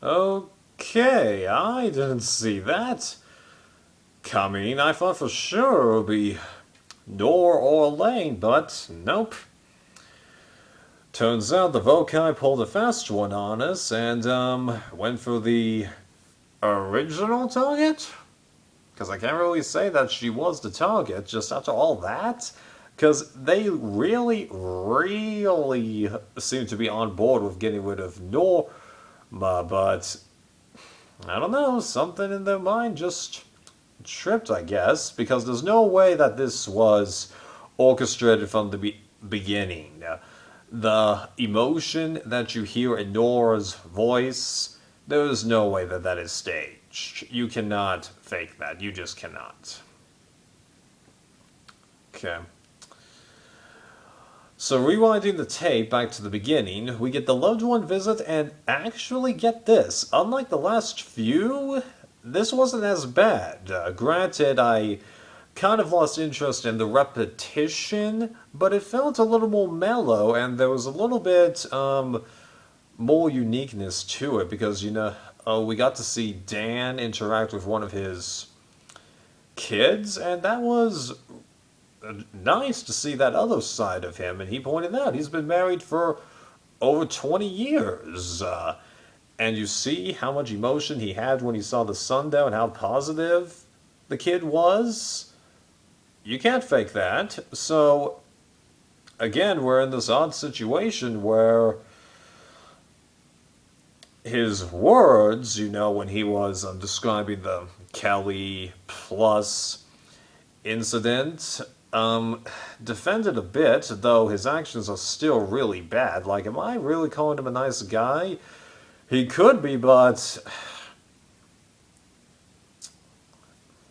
Okay, I didn't see that coming. I thought for sure it would be Nor or Elaine, but nope. Turns out the Vokai pulled a fast one on us and, went for the original target? Because I can't really say that she was the target just after all that. Because they really seem to be on board with getting rid of Norma, but I don't know, something in their mind just tripped, I guess, because there's no way that this was orchestrated from the beginning. The emotion that you hear in Nora's voice, there's no way that that is staged. You cannot fake that. You just cannot. Okay. So rewinding the tape back to the beginning, we get the loved one visit and actually get this. Unlike the last few, this wasn't as bad. Granted, I kind of lost interest in the repetition, but it felt a little more mellow and there was a little bit more uniqueness to it because, we got to see Dan interact with one of his kids, and that was nice to see that other side of him. And he pointed out he's been married for over 20 years. And you see how much emotion he had when he saw the sun down and how positive the kid was. You can't fake that. So, again, we're in this odd situation where his words, when he was describing the Kelly Plus incident, defended a bit, though his actions are still really bad. Like, am I really calling him a nice guy? He could be, but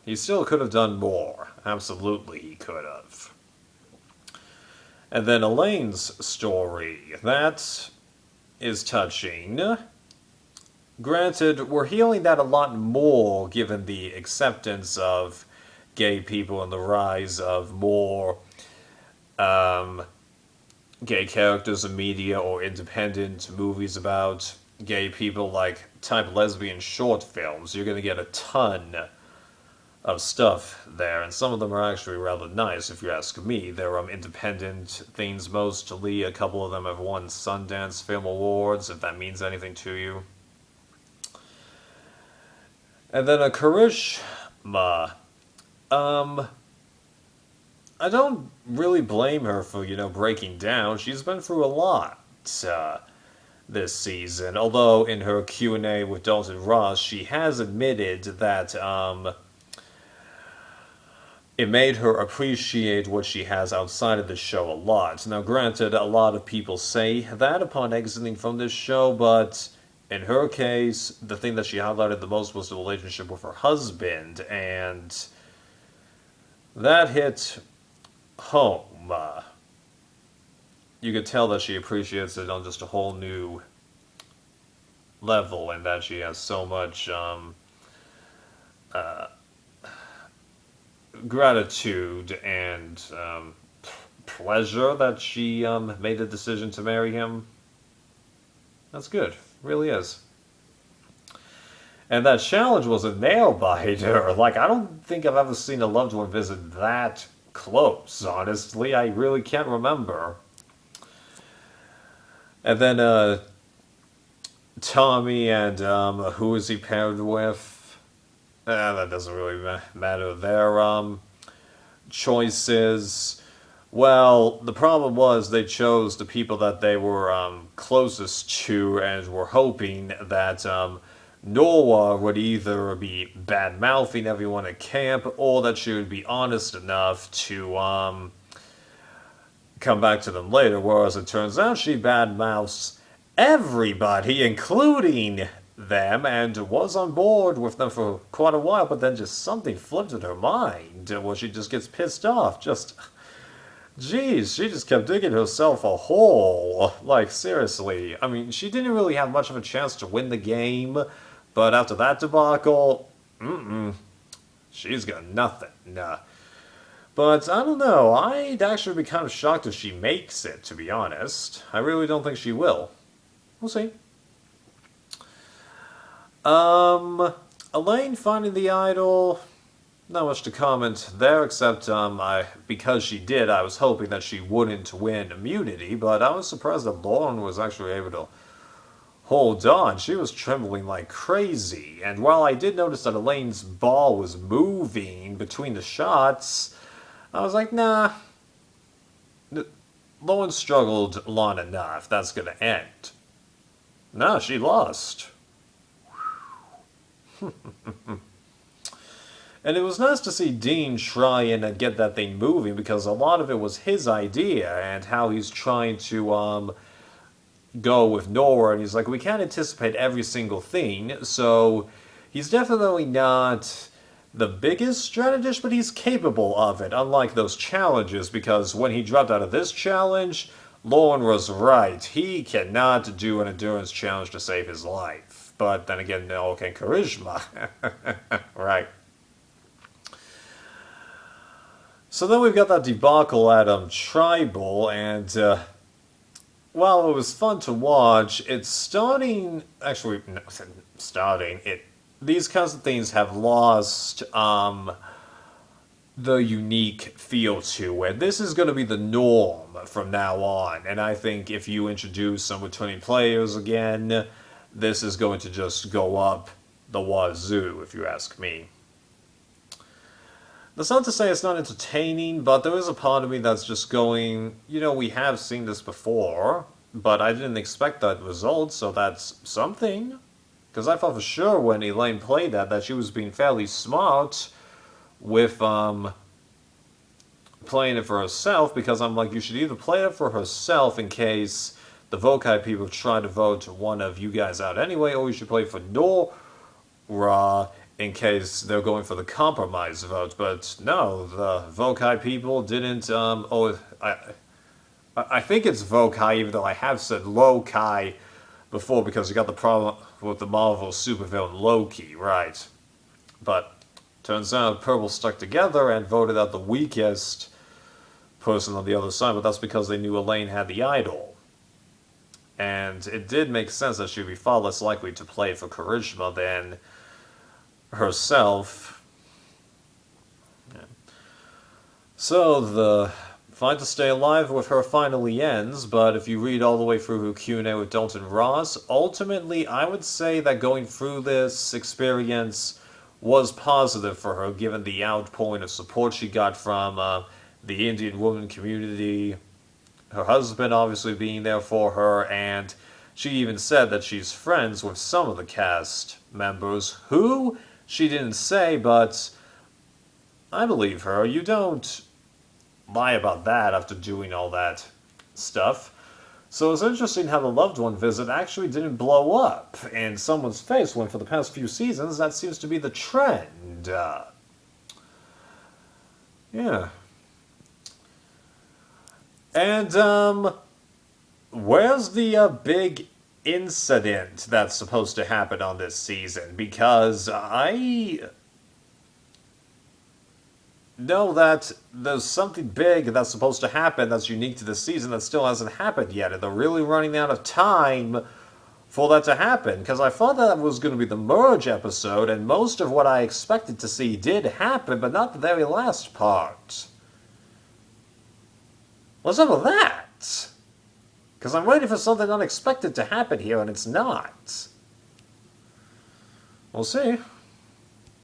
he still could have done more. Absolutely, he could have. And then Elaine's story. That is touching. Granted, we're healing that a lot more given the acceptance of gay people and the rise of more gay characters in media or independent movies about gay people, like type lesbian short films. You're going to get a ton of stuff there, and some of them are actually rather nice if you ask me. They're independent things mostly. A couple of them have won Sundance Film Awards, if that means anything to you. And then a Karishma. I don't really blame her for, breaking down. She's been through a lot this season. Although in her Q&A with Dalton Ross, she has admitted that it made her appreciate what she has outside of the show a lot. Now, granted, a lot of people say that upon exiting from this show, but in her case, the thing that she highlighted the most was the relationship with her husband, and that hit home. You could tell that she appreciates it on just a whole new level, and that she has so much gratitude and pleasure that she made the decision to marry him. That's good, really is. And that challenge was a nail biter. Like, I don't think I've ever seen a loved one visit that close, honestly. I really can't remember. And then Tommy and who is he paired with? That doesn't really matter. Their choices. Well, the problem was they chose the people that they were closest to and were hoping that Noah would either be bad-mouthing everyone at camp or that she would be honest enough to come back to them later, whereas it turns out she bad-mouths everybody, including them, and was on board with them for quite a while, but then just something flipped in her mind where she just gets pissed off. Jeez, she just kept digging herself a hole. Like, seriously. I mean, she didn't really have much of a chance to win the game, but after that debacle, she's got nothing. But I don't know, I'd actually be kind of shocked if she makes it, to be honest. I really don't think she will. We'll see. Um, Elaine finding the idol. Not much to comment there, except because she did, I was hoping that she wouldn't win immunity, but I was surprised that Lauren was actually able to hold on. She was trembling like crazy, and while I did notice that Elaine's ball was moving between the shots, I was like, nah, Lauren struggled long enough. That's gonna end. No, she lost. And it was nice to see Dean try and get that thing moving because a lot of it was his idea and how he's trying to go with Nora. And he's like, we can't anticipate every single thing, so he's definitely not the biggest strategist, but he's capable of it, unlike those challenges, because when he dropped out of this challenge, Lauren was right. He cannot do an endurance challenge to save his life. But then again, no can charisma. Right. So then we've got that debacle at Tribal, and while it was fun to watch, it's starting. Actually, no, starting. These kinds of things have lost the unique feel to it. This is going to be the norm from now on, and I think if you introduce some returning players again, this is going to just go up the wazoo, if you ask me. That's not to say it's not entertaining, but there is a part of me that's just going, we have seen this before, but I didn't expect that result, so that's something. Because I thought for sure when Elaine played that she was being fairly smart with playing it for herself, because I'm like, you should either play it for herself in case the Vokai people try to vote one of you guys out anyway, or you should play for Nora in case they're going for the compromise vote. But no, the Vokai people didn't, I think it's Vokai, even though I have said Lokai before, because you got the problem with the Marvel supervillain Loki, right? But turns out Purple stuck together and voted out the weakest person on the other side, but that's because they knew Elaine had the idol. And it did make sense that she'd be far less likely to play for charisma than herself. Yeah. So the fight to stay alive with her finally ends, but if you read all the way through her Q&A with Dalton Ross, ultimately I would say that going through this experience was positive for her, given the outpouring of support she got from the Indian woman community, her husband obviously being there for her, and she even said that she's friends with some of the cast members. Who? She didn't say, but I believe her. You don't lie about that after doing all that stuff. So it's interesting how the loved one visit actually didn't blow up in someone's face when for the past few seasons that seems to be the trend. Yeah. And, where's the big incident that's supposed to happen on this season? Because I know that there's something big that's supposed to happen that's unique to this season that still hasn't happened yet, and they're really running out of time for that to happen, because I thought that was going to be the merge episode, and most of what I expected to see did happen, but not the very last part. What's up with that? Because I'm waiting for something unexpected to happen here, and it's not. We'll see.